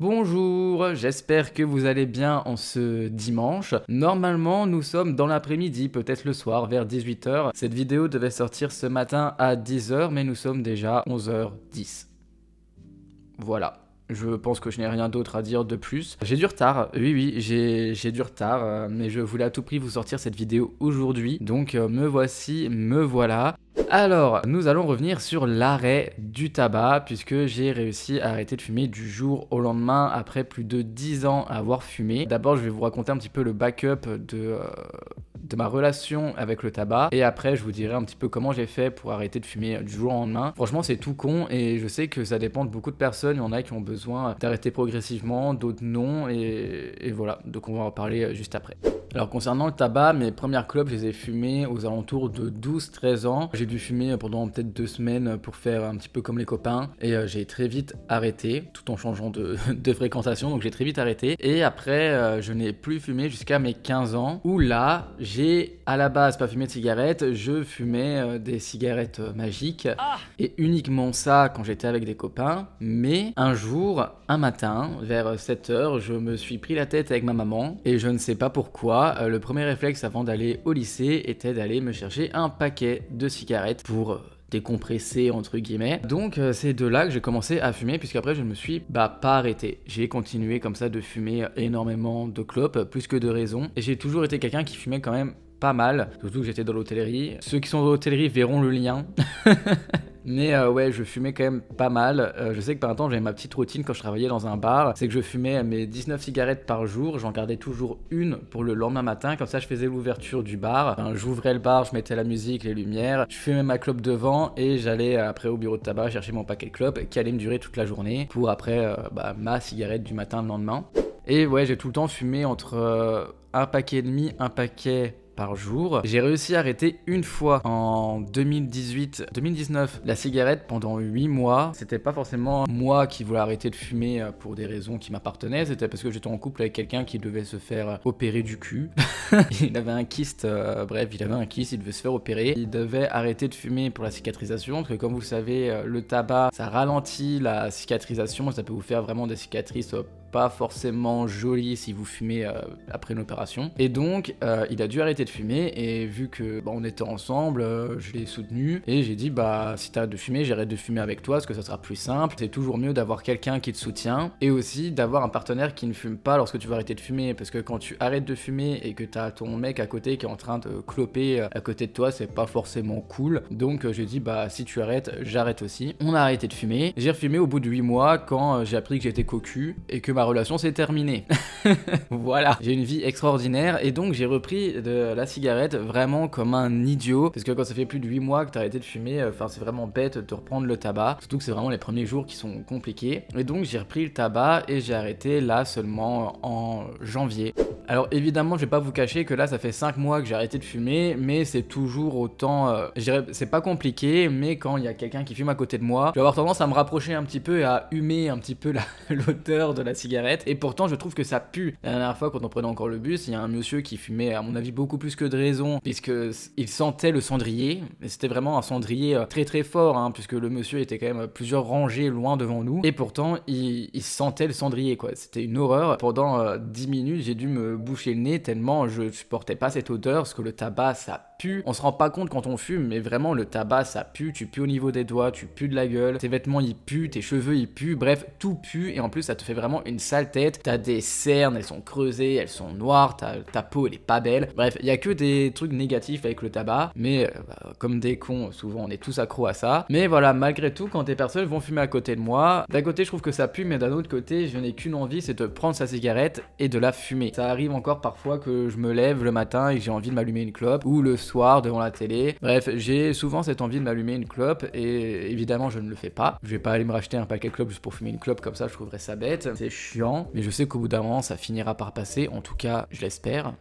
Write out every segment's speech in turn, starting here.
Bonjour, j'espère que vous allez bien en ce dimanche. Normalement, nous sommes dans l'après-midi, peut-être le soir, vers 18 h. Cette vidéo devait sortir ce matin à 10 h, mais nous sommes déjà 11 h 10. Voilà. Je pense que je n'ai rien d'autre à dire de plus. J'ai du retard, oui, j'ai du retard, mais je voulais à tout prix vous sortir cette vidéo aujourd'hui. Donc me voici, me voilà. Alors, nous allons revenir sur l'arrêt du tabac, puisque j'ai réussi à arrêter de fumer du jour au lendemain après plus de 10 ans à avoir fumé. D'abord, je vais vous raconter un petit peu le backup de ma relation avec le tabac, et après je vous dirai un petit peu comment j'ai fait pour arrêter de fumer du jour au lendemain. Franchement, c'est tout con et je sais que ça dépend de beaucoup de personnes. Il y en a qui ont besoin d'arrêter progressivement, d'autres non, et voilà, donc on va en parler juste après. Alors concernant le tabac, mes premières clopes, je les ai fumées aux alentours de 12-13 ans. J'ai dû fumer pendant peut-être 2 semaines pour faire un petit peu comme les copains, et j'ai très vite arrêté, tout en changeant de fréquentation, donc j'ai très vite arrêté. Et après, je n'ai plus fumé jusqu'à mes 15 ans, où là, j'ai à la base pas fumé de cigarettes, je fumais des cigarettes magiques, et uniquement ça quand j'étais avec des copains. Mais un jour, un matin, vers 7 h, je me suis pris la tête avec ma maman, et je ne sais pas pourquoi, le premier réflexe avant d'aller au lycée était d'aller me chercher un paquet de cigarettes pour décompresser entre guillemets. Donc c'est de là que j'ai commencé à fumer, puisqu'après je ne me suis pas arrêté. J'ai continué comme ça de fumer énormément de clopes, plus que de raison, et j'ai toujours été quelqu'un qui fumait quand même pas mal, surtout que j'étais dans l'hôtellerie. Ceux qui sont dans l'hôtellerie verront le lien. Mais ouais, je fumais quand même pas mal. Je sais que par un temps, j'avais ma petite routine quand je travaillais dans un bar. C'est que je fumais mes 19 cigarettes par jour. J'en gardais toujours une pour le lendemain matin. Comme ça, je faisais l'ouverture du bar. Enfin, j'ouvrais le bar, je mettais la musique, les lumières. Je fumais ma clope devant et j'allais après au bureau de tabac chercher mon paquet de clopes qui allait me durer toute la journée pour après ma cigarette du matin le lendemain. Et ouais, j'ai tout le temps fumé entre un paquet et demi, un paquet par jour. J'ai réussi à arrêter une fois en 2019 la cigarette pendant 8 mois. C'était pas forcément moi qui voulais arrêter de fumer pour des raisons qui m'appartenaient, c'était parce que j'étais en couple avec quelqu'un qui devait se faire opérer du cul. Il avait un kyste, bref, il avait un kyste, il devait se faire opérer. Il devait arrêter de fumer pour la cicatrisation, parce que comme vous le savez, le tabac, ça ralentit la cicatrisation, ça peut vous faire vraiment des cicatrices pas forcément jolies si vous fumez après une opération. Et donc, il a dû arrêter de fumer, et vu que on était ensemble, je l'ai soutenu et j'ai dit si t'arrêtes de fumer, j'arrête de fumer avec toi parce que ça sera plus simple. C'est toujours mieux d'avoir quelqu'un qui te soutient, et aussi d'avoir un partenaire qui ne fume pas lorsque tu vas arrêter de fumer, parce que quand tu arrêtes de fumer et que t'as ton mec à côté qui est en train de cloper à côté de toi, c'est pas forcément cool. Donc j'ai dit si tu arrêtes, j'arrête aussi. On a arrêté de fumer. J'ai refumé au bout de 8 mois quand j'ai appris que j'étais cocu et que ma relation s'est terminée. Voilà, j'ai une vie extraordinaire, et donc j'ai repris de la cigarette vraiment comme un idiot, parce que quand ça fait plus de 8 mois que t'as arrêté de fumer, c'est vraiment bête de reprendre le tabac, surtout que c'est vraiment les premiers jours qui sont compliqués. Et donc j'ai repris le tabac et j'ai arrêté là seulement en janvier. Alors évidemment, je vais pas vous cacher que là ça fait 5 mois que j'ai arrêté de fumer, mais c'est toujours autant, je dirais, c'est pas compliqué, mais quand il y a quelqu'un qui fume à côté de moi, je vais avoir tendance à me rapprocher un petit peu et à humer un petit peu l'odeur de la cigarette, et pourtant je trouve que ça pue. La dernière fois, quand on prenait encore le bus, il y a un monsieur qui fumait à mon avis beaucoup plus que de raison, puisque il sentait le cendrier, et c'était vraiment un cendrier très très fort, puisque le monsieur était quand même plusieurs rangées loin devant nous, et pourtant il sentait le cendrier quoi. C'était une horreur. Pendant 10 minutes, j'ai dû me boucher le nez tellement je supportais pas cette odeur, parce que le tabac ça pue. On se rend pas compte quand on fume, mais vraiment le tabac ça pue. Tu pues au niveau des doigts, tu pues de la gueule, tes vêtements ils puent, tes cheveux ils puent, bref tout pue, et en plus ça te fait vraiment une sale tête. T'as des cernes, elles sont creusées, elles sont noires, ta peau elle est pas belle. Bref, il y a que des trucs négatifs avec le tabac, mais comme des cons, souvent on est tous accros à ça. Mais voilà, malgré tout, quand des personnes vont fumer à côté de moi, d'un côté je trouve que ça pue, mais d'un autre côté je n'ai qu'une envie, c'est de prendre sa cigarette et de la fumer. Ça arrive encore parfois que je me lève le matin et que j'ai envie de m'allumer une clope, ou le soir devant la télé. Bref, j'ai souvent cette envie de m'allumer une clope, et évidemment je ne le fais pas. Je vais pas aller me racheter un paquet de clopes juste pour fumer une clope, comme ça je trouverais ça bête. C'est chiant, mais je sais qu'au bout d'un moment ça finira par passer, en tout cas je l'espère.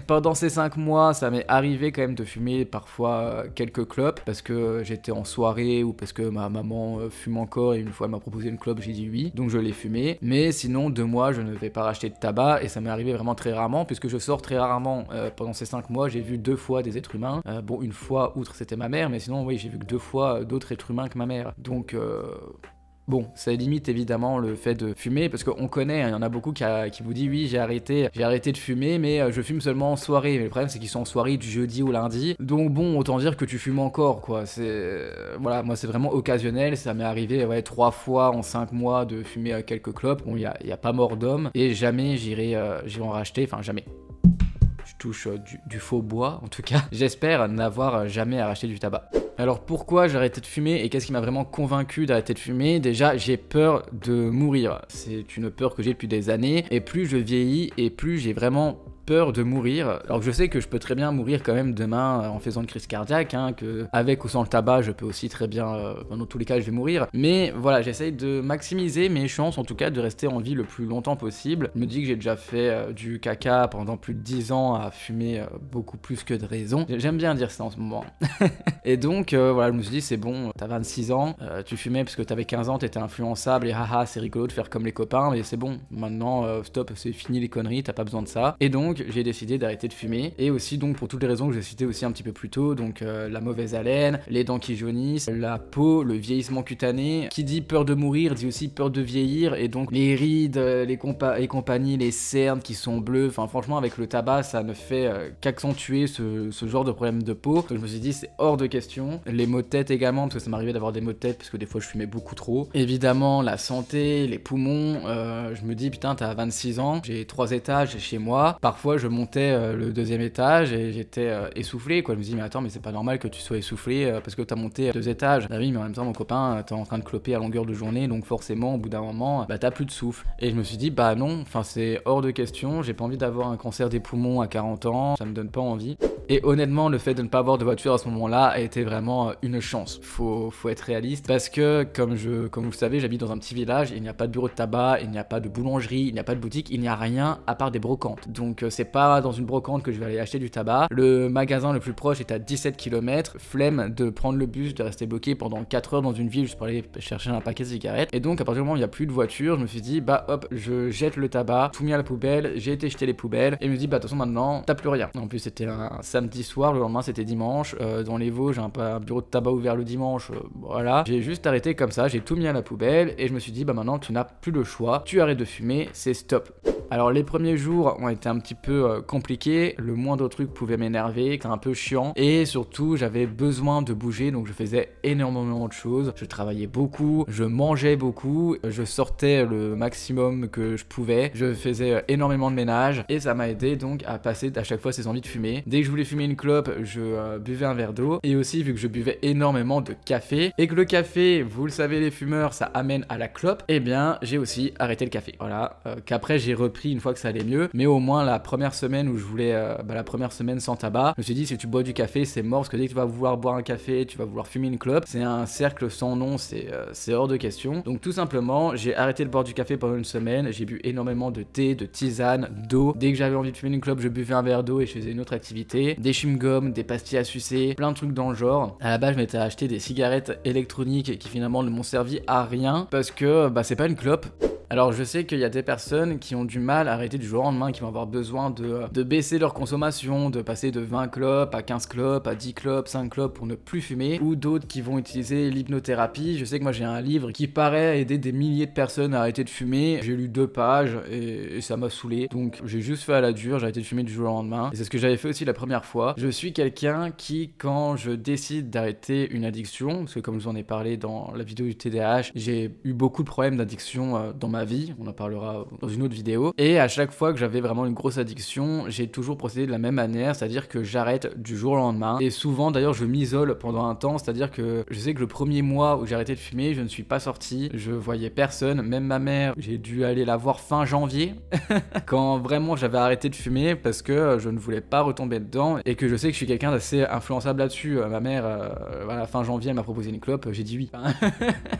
Pendant ces 5 mois, ça m'est arrivé quand même de fumer parfois quelques clopes, parce que j'étais en soirée ou parce que ma maman fume encore, et une fois elle m'a proposé une clope, j'ai dit oui, donc je l'ai fumé. Mais sinon 2 mois je ne vais pas racheter de tabac, et ça m'est arrivé vraiment très rarement, puisque je sors très rarement. Pendant ces 5 mois, j'ai vu 2 fois des êtres humains. Bon, une fois outre c'était ma mère, mais sinon oui, j'ai vu que 2 fois d'autres êtres humains que ma mère. Donc Bon, ça limite évidemment le fait de fumer, parce qu'on connaît, il y en a beaucoup qui vous dit oui, j'ai arrêté de fumer, mais je fume seulement en soirée. Mais le problème c'est qu'ils sont en soirée du jeudi au lundi, donc bon, autant dire que tu fumes encore, quoi. C'est voilà, moi c'est vraiment occasionnel, ça m'est arrivé 3 fois en 5 mois de fumer quelques clopes. Bon, il y a pas mort d'homme, et jamais j'irai en racheter, enfin jamais. Je touche du faux bois en tout cas. J'espère n'avoir jamais à racheter du tabac. Alors pourquoi j'ai arrêté de fumer et qu'est-ce qui m'a vraiment convaincu d'arrêter de fumer? Déjà, j'ai peur de mourir. C'est une peur que j'ai depuis des années, et plus je vieillis et plus j'ai vraiment peur de mourir. Alors que je sais que je peux très bien mourir quand même demain en faisant une crise cardiaque, hein, que avec ou sans le tabac je peux aussi très bien, dans tous les cas je vais mourir, mais voilà, j'essaye de maximiser mes chances en tout cas de rester en vie le plus longtemps possible. Je me dis que j'ai déjà fait du caca pendant plus de 10 ans à fumer beaucoup plus que de raison. J'aime bien dire ça en ce moment. Et donc voilà, je me suis dit c'est bon, t'as 26 ans, tu fumais parce que t'avais 15 ans, t'étais influençable et haha c'est rigolo de faire comme les copains, mais c'est bon, maintenant stop, c'est fini les conneries, t'as pas besoin de ça. Et donc j'ai décidé d'arrêter de fumer, et aussi donc pour toutes les raisons que j'ai citées aussi un petit peu plus tôt, donc la mauvaise haleine, les dents qui jaunissent, la peau, le vieillissement cutané. Qui dit peur de mourir dit aussi peur de vieillir, et donc les rides, les compagnies, les cernes qui sont bleues, enfin franchement avec le tabac ça ne fait qu'accentuer ce genre de problème de peau. Donc je me suis dit c'est hors de question. Les maux de tête également, parce que ça m'arrivait d'avoir des maux de tête parce que des fois je fumais beaucoup trop. Évidemment la santé, les poumons, je me dis putain t'as 26 ans, j'ai 3 étages chez moi, parfois je montais le 2e étage et j'étais essoufflé, quoi. Je me dis mais attends, mais c'est pas normal que tu sois essoufflé parce que t'as monté 2 étages. Ah oui, mais en même temps mon copain t'es en train de cloper à longueur de journée, donc forcément au bout d'un moment bah t'as plus de souffle. Et je me suis dit bah non, enfin c'est hors de question, j'ai pas envie d'avoir un cancer des poumons à 40 ans, ça me donne pas envie. Et honnêtement le fait de ne pas avoir de voiture à ce moment-là a été vraiment une chance. Faut être réaliste, parce que comme vous le savez, j'habite dans un petit village, il n'y a pas de bureau de tabac, il n'y a pas de boulangerie, il n'y a pas de boutique, il n'y a rien à part des brocantes. Donc c'est pas dans une brocante que je vais aller acheter du tabac. Le magasin le plus proche est à 17 km, flemme de prendre le bus, de rester bloqué pendant 4 heures dans une ville juste pour aller chercher un paquet de cigarettes. Et donc à partir du moment où il n'y a plus de voiture, je me suis dit bah hop, je jette le tabac, tout mis à la poubelle, j'ai été jeter les poubelles, et je me dis bah de toute façon maintenant t'as plus rien. En plus c'était un samedi soir, le lendemain c'était dimanche, dans les Vosges, un bureau de tabac ouvert le dimanche, voilà. J'ai juste arrêté comme ça, j'ai tout mis à la poubelle, et je me suis dit bah maintenant tu n'as plus le choix, tu arrêtes de fumer, c'est stop. Alors les premiers jours ont été un petit peu compliqués, le moindre truc pouvait m'énerver, c'était un peu chiant, et surtout j'avais besoin de bouger, donc je faisais énormément de choses, je travaillais beaucoup, je mangeais beaucoup, je sortais le maximum que je pouvais, je faisais énormément de ménage, et ça m'a aidé donc à passer à chaque fois ces envies de fumer. Dès que je voulais fumer une clope, je buvais un verre d'eau, et aussi vu que je buvais énormément de café, et que le café, vous le savez les fumeurs, ça amène à la clope, et bien j'ai aussi arrêté le café. Voilà, qu'après j'ai repris une fois que ça allait mieux, mais au moins la première semaine où je voulais, la première semaine sans tabac, je me suis dit si tu bois du café c'est mort, parce que dès que tu vas vouloir boire un café, tu vas vouloir fumer une clope, c'est un cercle sans nom, c'est hors de question. Donc tout simplement j'ai arrêté de boire du café pendant une semaine, j'ai bu énormément de thé, de tisane, d'eau. Dès que j'avais envie de fumer une clope, je buvais un verre d'eau et je faisais une autre activité, des chewing-gums, des pastilles à sucer, plein de trucs dans le genre. À la base je m'étais acheté des cigarettes électroniques qui finalement ne m'ont servi à rien, parce que c'est pas une clope. Alors je sais qu'il y a des personnes qui ont du mal à arrêter du jour au lendemain, qui vont avoir besoin de baisser leur consommation, de passer de 20 clopes à 15 clopes, à 10 clopes, 5 clopes pour ne plus fumer, ou d'autres qui vont utiliser l'hypnothérapie. Je sais que moi j'ai un livre qui paraît aider des milliers de personnes à arrêter de fumer, j'ai lu 2 pages et ça m'a saoulé, donc j'ai juste fait à la dure, j'ai arrêté de fumer du jour au lendemain, et c'est ce que j'avais fait aussi la première fois. Je suis quelqu'un qui, quand je décide d'arrêter une addiction, parce que comme je vous en ai parlé dans la vidéo du TDAH, j'ai eu beaucoup de problèmes d'addiction dans ma vie, on en parlera dans une autre vidéo, et à chaque fois que j'avais vraiment une grosse addiction, j'ai toujours procédé de la même manière, c'est-à-dire que j'arrête du jour au lendemain, et souvent d'ailleurs je m'isole pendant un temps, c'est-à-dire que je sais que le premier mois où j'ai arrêté de fumer, je ne suis pas sorti, je voyais personne, même ma mère, j'ai dû aller la voir fin janvier, quand vraiment j'avais arrêté de fumer, parce que je ne voulais pas retomber dedans, et que je sais que je suis quelqu'un d'assez influençable là-dessus. Ma mère, fin janvier, elle m'a proposé une clope, j'ai dit oui.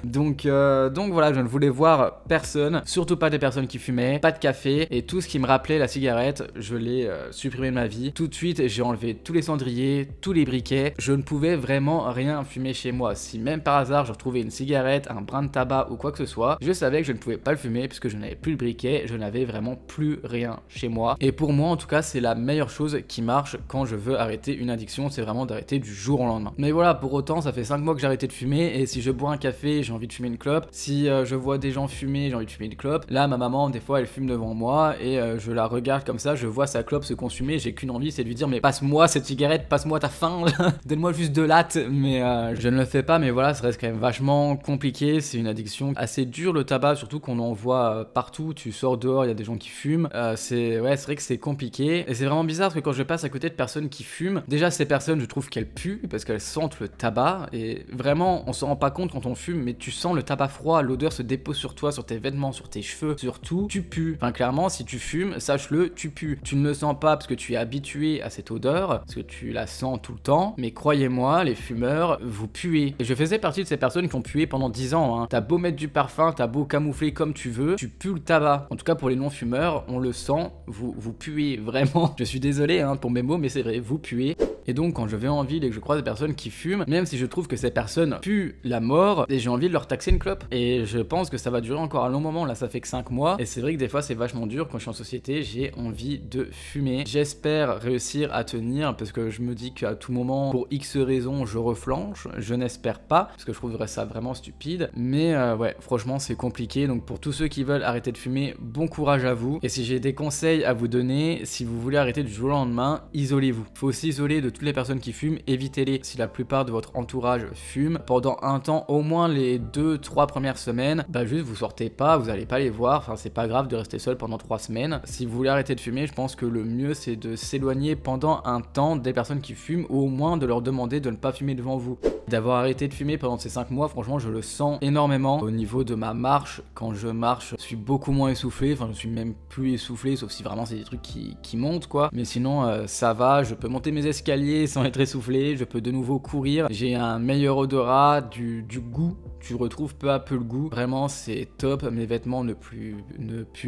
donc voilà, je ne voulais voir personne, personne, surtout pas des personnes qui fumaient, pas de café, et tout ce qui me rappelait la cigarette, je l'ai supprimé de ma vie. Tout de suite, j'ai enlevé tous les cendriers, tous les briquets, je ne pouvais vraiment rien fumer chez moi. Si même par hasard je retrouvais une cigarette, un brin de tabac ou quoi que ce soit, je savais que je ne pouvais pas le fumer puisque je n'avais plus le briquet, je n'avais vraiment plus rien chez moi. Et pour moi en tout cas, c'est la meilleure chose qui marche quand je veux arrêter une addiction, c'est vraiment d'arrêter du jour au lendemain. Mais voilà, pour autant, ça fait 5 mois que j'ai arrêté de fumer, et si je bois un café, j'ai envie de fumer une clope. Si je vois des gens fumer, j'ai envie de fumer une clope. Là, ma maman, des fois, elle fume devant moi, et je la regarde comme ça, je vois sa clope se consumer, j'ai qu'une envie, c'est de lui dire mais passe-moi cette cigarette, passe-moi ta faim, donne-moi juste de latte. Mais je ne le fais pas, mais voilà, ça reste quand même vachement compliqué. C'est une addiction assez dure, le tabac, surtout qu'on en voit partout. Tu sors dehors, il y a des gens qui fument. C'est vrai que c'est compliqué, et c'est vraiment bizarre parce que quand je passe à côté de personnes qui fument, déjà ces personnes, je trouve qu'elles puent parce qu'elles sentent le tabac, et vraiment on se rend pas compte quand on fume, mais tu sens le tabac froid, l'odeur se dépose sur toi, sur tes vêtements, sur tes cheveux, sur tout, tu pues. Enfin clairement, si tu fumes, sache-le, tu pues. Tu ne le sens pas parce que tu es habitué à cette odeur, parce que tu la sens tout le temps, mais croyez-moi, les fumeurs, vous puez. Et je faisais partie de ces personnes qui ont pué pendant 10 ans, hein. T'as beau mettre du parfum, t'as beau camoufler comme tu veux, tu pues le tabac. En tout cas pour les non-fumeurs, on le sent, vous puez vraiment. Je suis désolé hein, pour mes mots, mais c'est vrai, vous puez. Et donc quand je vais en ville et que je croise des personnes qui fument, même si je trouve que ces personnes puent la mort, et j'ai envie de leur taxer une clope. Et je pense que ça va durer encore un long moment, là ça fait que 5 mois, et c'est vrai que des fois c'est vachement dur quand je suis en société, j'ai envie de fumer. J'espère réussir à tenir, parce que je me dis qu'à tout moment, pour X raisons, je reflanche. Je n'espère pas, parce que je trouverais ça vraiment stupide. Mais ouais, franchement c'est compliqué, donc pour tous ceux qui veulent arrêter de fumer, bon courage à vous. Et si j'ai des conseils à vous donner, si vous voulez arrêter du jour au lendemain, isolez-vous. Faut s'isoler de toutes les personnes qui fument, évitez-les. Si la plupart de votre entourage fume, pendant un temps, au moins les 2-3 premières semaines, bah juste vous sortez pas, vous allez pas les voir, enfin c'est pas grave de rester seul pendant 3 semaines. Si vous voulez arrêter de fumer, je pense que le mieux c'est de s'éloigner pendant un temps des personnes qui fument, ou au moins de leur demander de ne pas fumer devant vous. D'avoir arrêté de fumer pendant ces 5 mois, franchement je le sens énormément. Au niveau de ma marche, quand je marche, je suis beaucoup moins essoufflé, enfin je suis même plus essoufflé, sauf si vraiment c'est des trucs qui montent quoi. Mais sinon ça va, je peux monter mes escaliers sans être essoufflé, je peux de nouveau courir, j'ai un meilleur odorat, du goût, tu retrouves peu à peu le goût, vraiment c'est top. Mes vêtements ne puent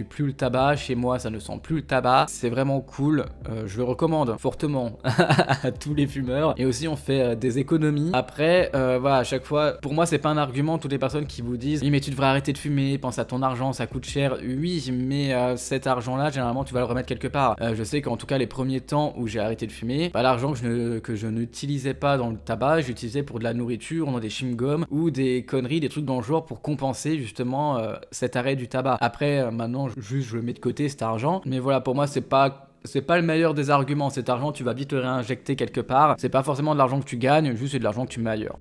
plus le tabac, chez moi ça ne sent plus le tabac, c'est vraiment cool, je le recommande fortement à tous les fumeurs. Et aussi on fait des économies. Après voilà, à chaque fois, pour moi c'est pas un argument, toutes les personnes qui vous disent oui mais tu devrais arrêter de fumer, pense à ton argent, ça coûte cher. Oui mais cet argent là généralement tu vas le remettre quelque part. Je sais qu'en tout cas les premiers temps où j'ai arrêté de fumer, bah, l'argent que je n'utilisais pas dans le tabac, j'utilisais pour de la nourriture, dans des chewing-gums ou des conneries, des trucs dans le genre, pour compenser justement cet arrêt du tabac. Après maintenant juste je le mets de côté cet argent, mais voilà, pour moi c'est pas le meilleur des arguments. Cet argent tu vas vite le réinjecter quelque part, c'est pas forcément de l'argent que tu gagnes, juste c'est de l'argent que tu mets ailleurs.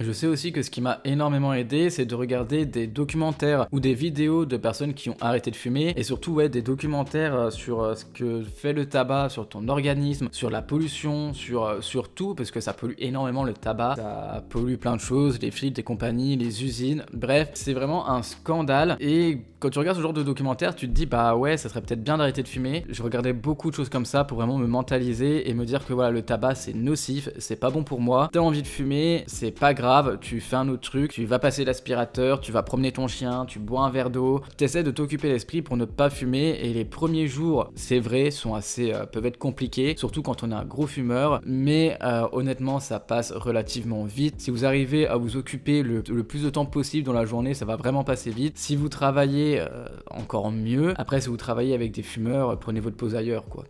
Je sais aussi que ce qui m'a énormément aidé, c'est de regarder des documentaires ou des vidéos de personnes qui ont arrêté de fumer, et surtout ouais, des documentaires sur ce que fait le tabac, sur ton organisme, sur la pollution, sur tout, parce que ça pollue énormément le tabac, ça pollue plein de choses, les flics, les compagnies, les usines, bref, c'est vraiment un scandale. Et quand tu regardes ce genre de documentaire, tu te dis bah ouais, ça serait peut-être bien d'arrêter de fumer. Je regardais beaucoup de choses comme ça pour vraiment me mentaliser et me dire que voilà, le tabac c'est nocif, c'est pas bon pour moi. T'as envie de fumer, c'est pas grave, tu fais un autre truc, tu vas passer l'aspirateur, tu vas promener ton chien, tu bois un verre d'eau, t'essaies de t'occuper l'esprit pour ne pas fumer. Et les premiers jours, c'est vrai, sont assez peuvent être compliqués, surtout quand on est un gros fumeur, mais honnêtement ça passe relativement vite. Si vous arrivez à vous occuper le plus de temps possible dans la journée, ça va vraiment passer vite. Si vous travaillez encore mieux. Après si vous travaillez avec des fumeurs, prenez votre pause ailleurs quoi.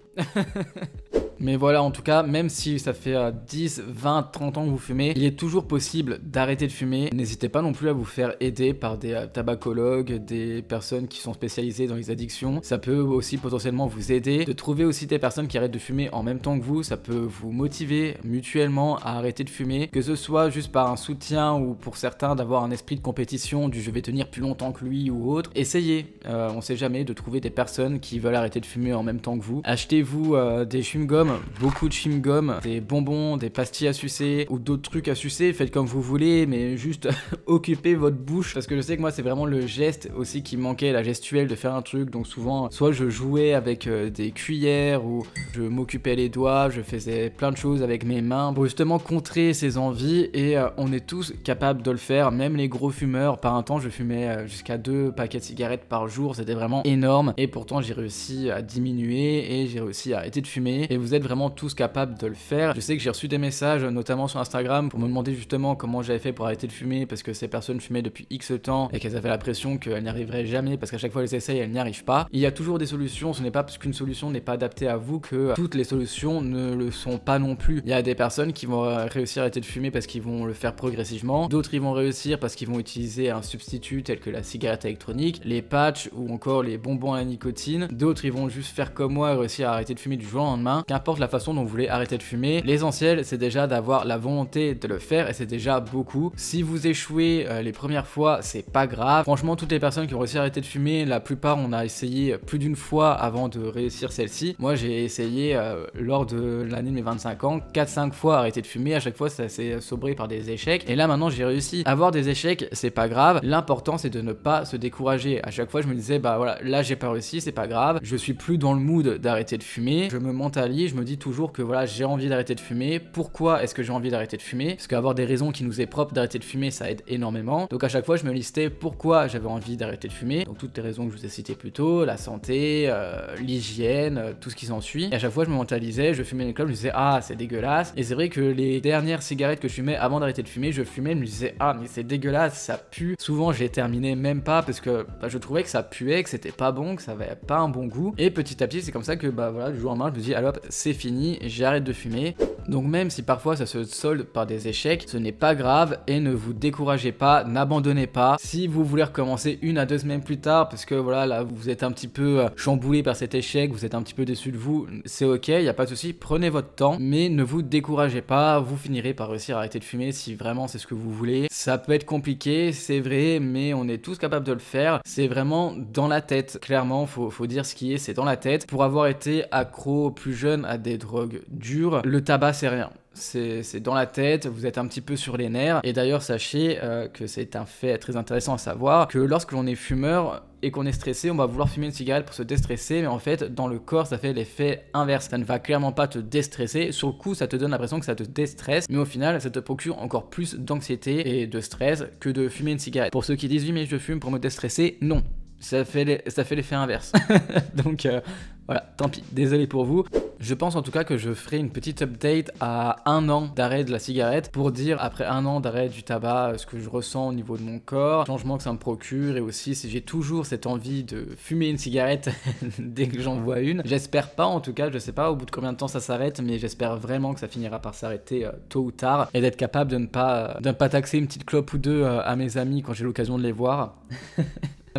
Mais voilà, en tout cas, même si ça fait 10, 20, 30 ans que vous fumez, il est toujours possible d'arrêter de fumer. N'hésitez pas non plus à vous faire aider par des tabacologues, des personnes qui sont spécialisées dans les addictions. Ça peut aussi potentiellement vous aider. De trouver aussi des personnes qui arrêtent de fumer en même temps que vous, ça peut vous motiver mutuellement à arrêter de fumer. Que ce soit juste par un soutien ou pour certains d'avoir un esprit de compétition, du je vais tenir plus longtemps que lui ou autre. Essayez, on sait jamais, de trouver des personnes qui veulent arrêter de fumer en même temps que vous. Achetez-vous des chewing-gums. chewing-gum, beaucoup de chewing-gum, des bonbons, des pastilles à sucer ou d'autres trucs à sucer, faites comme vous voulez, mais juste occupez votre bouche, parce que je sais que moi c'est vraiment le geste aussi qui me manquait, la gestuelle de faire un truc. Donc souvent, soit je jouais avec des cuillères, ou je m'occupais les doigts, je faisais plein de choses avec mes mains pour justement contrer ces envies, et on est tous capables de le faire, même les gros fumeurs. Par un temps, je fumais jusqu'à 2 paquets de cigarettes par jour, c'était vraiment énorme, et pourtant j'ai réussi à diminuer et j'ai réussi à arrêter de fumer, et vous êtes vraiment tous capables de le faire. Je sais que j'ai reçu des messages, notamment sur Instagram, pour me demander justement comment j'avais fait pour arrêter de fumer, parce que ces personnes fumaient depuis X temps et qu'elles avaient l'impression qu'elles n'y arriveraient jamais, parce qu'à chaque fois elles essayent, elles n'y arrivent pas. Il y a toujours des solutions, ce n'est pas parce qu'une solution n'est pas adaptée à vous que toutes les solutions ne le sont pas non plus. Il y a des personnes qui vont réussir à arrêter de fumer parce qu'ils vont le faire progressivement, d'autres ils vont réussir parce qu'ils vont utiliser un substitut tel que la cigarette électronique, les patchs ou encore les bonbons à la nicotine, d'autres ils vont juste faire comme moi et réussir à arrêter de fumer du jour au lendemain. Qu'importe la façon dont vous voulez arrêter de fumer, l'essentiel c'est déjà d'avoir la volonté de le faire, et c'est déjà beaucoup. Si vous échouez les premières fois, c'est pas grave. Franchement, toutes les personnes qui ont réussi à arrêter de fumer, la plupart on a essayé plus d'une fois avant de réussir celle-ci. Moi j'ai essayé lors de l'année de mes 25 ans 4-5 fois à arrêter de fumer, à chaque fois ça s'est sobré par des échecs, et là maintenant j'ai réussi. Avoir des échecs c'est pas grave, l'important c'est de ne pas se décourager. À chaque fois je me disais bah voilà, là j'ai pas réussi, c'est pas grave, je suis plus dans le mood d'arrêter de fumer, je me mentalise, je me dis toujours que voilà, j'ai envie d'arrêter de fumer. Pourquoi est-ce que j'ai envie d'arrêter de fumer? Parce qu'avoir des raisons qui nous est propre d'arrêter de fumer, ça aide énormément. Donc à chaque fois je me listais pourquoi j'avais envie d'arrêter de fumer, donc toutes les raisons que je vous ai citées plus tôt, la santé, l'hygiène, tout ce qui s'ensuit. Et à chaque fois je me mentalisais, je fumais une clope, je me disais ah c'est dégueulasse. Et c'est vrai que les dernières cigarettes que je fumais avant d'arrêter de fumer, je fumais, je me disais ah mais c'est dégueulasse, ça pue. Souvent je les terminais même pas parce que je trouvais que ça puait, que c'était pas bon, que ça avait pas un bon goût. Et petit à petit c'est comme ça que bah voilà, du jour au lendemain je me dis alors c'est fini, j'arrête de fumer. Donc même si parfois ça se solde par des échecs, ce n'est pas grave, et ne vous découragez pas, n'abandonnez pas. Si vous voulez recommencer 1 à 2 semaines plus tard parce que voilà là vous êtes un petit peu chamboulé par cet échec, vous êtes un petit peu déçu de vous, c'est ok, il n'y a pas de souci, prenez votre temps, mais ne vous découragez pas, vous finirez par réussir à arrêter de fumer si vraiment c'est ce que vous voulez. Ça peut être compliqué, c'est vrai, mais on est tous capables de le faire. C'est vraiment dans la tête, clairement, faut dire ce qui est, c'est dans la tête. Pour avoir été accro plus jeune à des drogues dures, le tabac c'est rien. C'est dans la tête, vous êtes un petit peu sur les nerfs. Et d'ailleurs sachez que c'est un fait très intéressant à savoir, que lorsque l'on est fumeur et qu'on est stressé, on va vouloir fumer une cigarette pour se déstresser, mais en fait dans le corps ça fait l'effet inverse. Ça ne va clairement pas te déstresser, sur le coup ça te donne l'impression que ça te déstresse, mais au final ça te procure encore plus d'anxiété et de stress que de fumer une cigarette. Pour ceux qui disent oui mais je fume pour me déstresser, non, ça fait l'effet inverse. Donc voilà, tant pis, désolé pour vous. Je pense en tout cas que je ferai une petite update à 1 an d'arrêt de la cigarette pour dire après 1 an d'arrêt du tabac ce que je ressens au niveau de mon corps, changement que ça me procure, et aussi si j'ai toujours cette envie de fumer une cigarette dès que j'en vois une. J'espère pas en tout cas, je sais pas au bout de combien de temps ça s'arrête, mais j'espère vraiment que ça finira par s'arrêter tôt ou tard, et d'être capable de ne pas taxer une petite clope ou deux à mes amis quand j'ai l'occasion de les voir.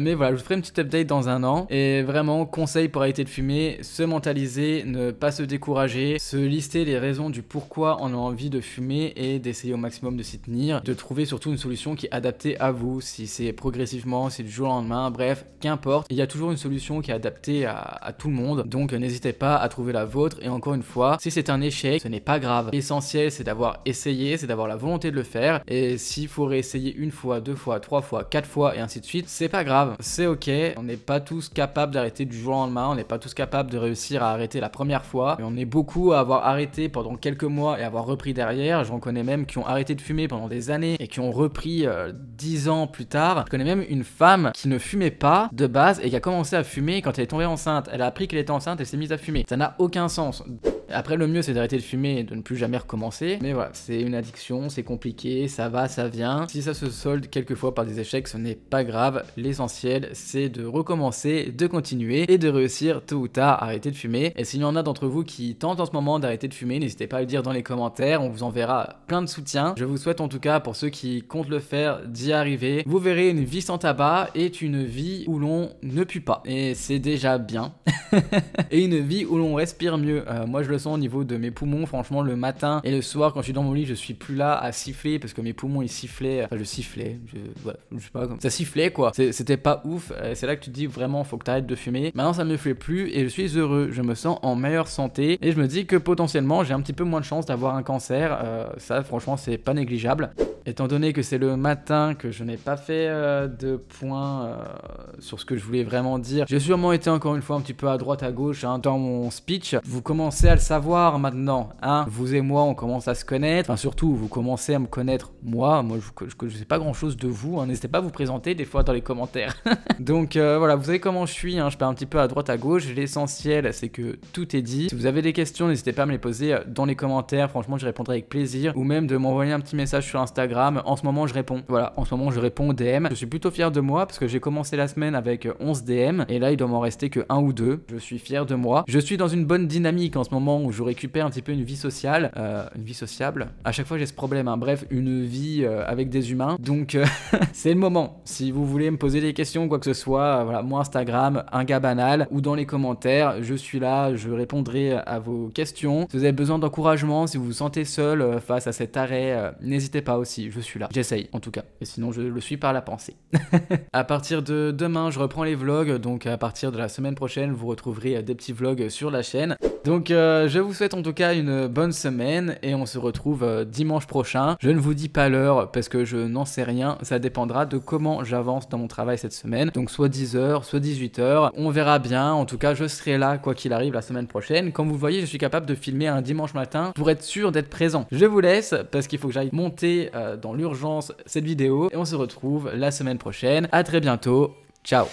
Mais voilà, je vous ferai une petite update dans 1 an. Et vraiment, conseil pour arrêter de fumer, se mentaliser, ne pas se décourager, se lister les raisons du pourquoi on a envie de fumer et d'essayer au maximum de s'y tenir, de trouver surtout une solution qui est adaptée à vous, si c'est progressivement, si c'est du jour au lendemain, bref, qu'importe. Il y a toujours une solution qui est adaptée à tout le monde, donc n'hésitez pas à trouver la vôtre. Et encore une fois, si c'est un échec, ce n'est pas grave. L'essentiel, c'est d'avoir essayé, c'est d'avoir la volonté de le faire. Et s'il faut réessayer 1 fois, 2 fois, 3 fois, 4 fois et ainsi de suite, c'est pas grave. C'est ok, on n'est pas tous capables d'arrêter du jour au lendemain, on n'est pas tous capables de réussir à arrêter la première fois, et on est beaucoup à avoir arrêté pendant quelques mois et avoir repris derrière. J'en connais même qui ont arrêté de fumer pendant des années et qui ont repris 10 ans plus tard. Je connais même une femme qui ne fumait pas de base et qui a commencé à fumer quand elle est tombée enceinte. Elle a appris qu'elle était enceinte et s'est mise à fumer. Ça n'a aucun sens. Après, le mieux c'est d'arrêter de fumer et de ne plus jamais recommencer, mais voilà, c'est une addiction, c'est compliqué, ça va, ça vient. Si ça se solde quelquefois par des échecs, ce n'est pas grave. L'essentiel c'est de recommencer, de continuer et de réussir tôt ou tard à arrêter de fumer. Et s'il y en a d'entre vous qui tentent en ce moment d'arrêter de fumer, n'hésitez pas à le dire dans les commentaires, on vous enverra plein de soutien. Je vous souhaite en tout cas, pour ceux qui comptent le faire, d'y arriver. Vous verrez, une vie sans tabac est une vie où l'on ne pue pas, et c'est déjà bien. Et une vie où l'on respire mieux. Moi je le sens au niveau de mes poumons, franchement le matin et le soir quand je suis dans mon lit, je suis plus là à siffler parce que mes poumons ils sifflaient, enfin je sifflais, voilà, je sais pas, ça sifflait quoi, c'était pas ouf. C'est là que tu te dis vraiment faut que t'arrêtes de fumer. Maintenant ça me fait plus et je suis heureux, je me sens en meilleure santé et je me dis que potentiellement j'ai un petit peu moins de chance d'avoir un cancer. Ça franchement c'est pas négligeable. Étant donné que c'est le matin, que je n'ai pas fait de points sur ce que je voulais vraiment dire, j'ai sûrement été encore une fois un petit peu à droite à gauche hein, dans mon speech. Vous commencez à le savoir maintenant, hein. Vous et moi on commence à se connaître, enfin surtout vous commencez à me connaître moi je sais pas grand chose de vous, hein. N'hésitez pas à vous présenter des fois dans les commentaires. Donc voilà, vous savez comment je suis, hein. Je pars un petit peu à droite à gauche, l'essentiel c'est que tout est dit. Si vous avez des questions, n'hésitez pas à me les poser dans les commentaires, franchement je répondrai avec plaisir, ou même de m'envoyer un petit message sur Instagram. En ce moment je réponds, voilà, en ce moment je réponds aux DM. Je suis plutôt fier de moi parce que j'ai commencé la semaine avec 11 DM et là il doit m'en rester que 1 ou 2. Je suis fier de moi. Je suis dans une bonne dynamique en ce moment où je récupère un petit peu une vie sociale, une vie sociable. À chaque fois j'ai ce problème, hein. Bref, une vie avec des humains. Donc c'est le moment. Si vous voulez me poser des questions, quoi que ce soit, voilà, moi Instagram, un gars banal, ou dans les commentaires, je suis là, je répondrai à vos questions. Si vous avez besoin d'encouragement, si vous vous sentez seul face à cet arrêt, n'hésitez pas aussi. Je suis là. J'essaye, en tout cas. Et sinon, je le suis par la pensée. À partir de demain, je reprends les vlogs. Donc, à partir de la semaine prochaine, vous retrouverez des petits vlogs sur la chaîne. Donc, je vous souhaite en tout cas une bonne semaine. Et on se retrouve dimanche prochain. Je ne vous dis pas l'heure parce que je n'en sais rien. Ça dépendra de comment j'avance dans mon travail cette semaine. Donc, soit 10h, soit 18h. On verra bien. En tout cas, je serai là, quoi qu'il arrive, la semaine prochaine. Comme vous le voyez, je suis capable de filmer un dimanche matin pour être sûr d'être présent. Je vous laisse parce qu'il faut que j'aille monter dans l'urgence cette vidéo et on se retrouve la semaine prochaine. À très bientôt. Ciao.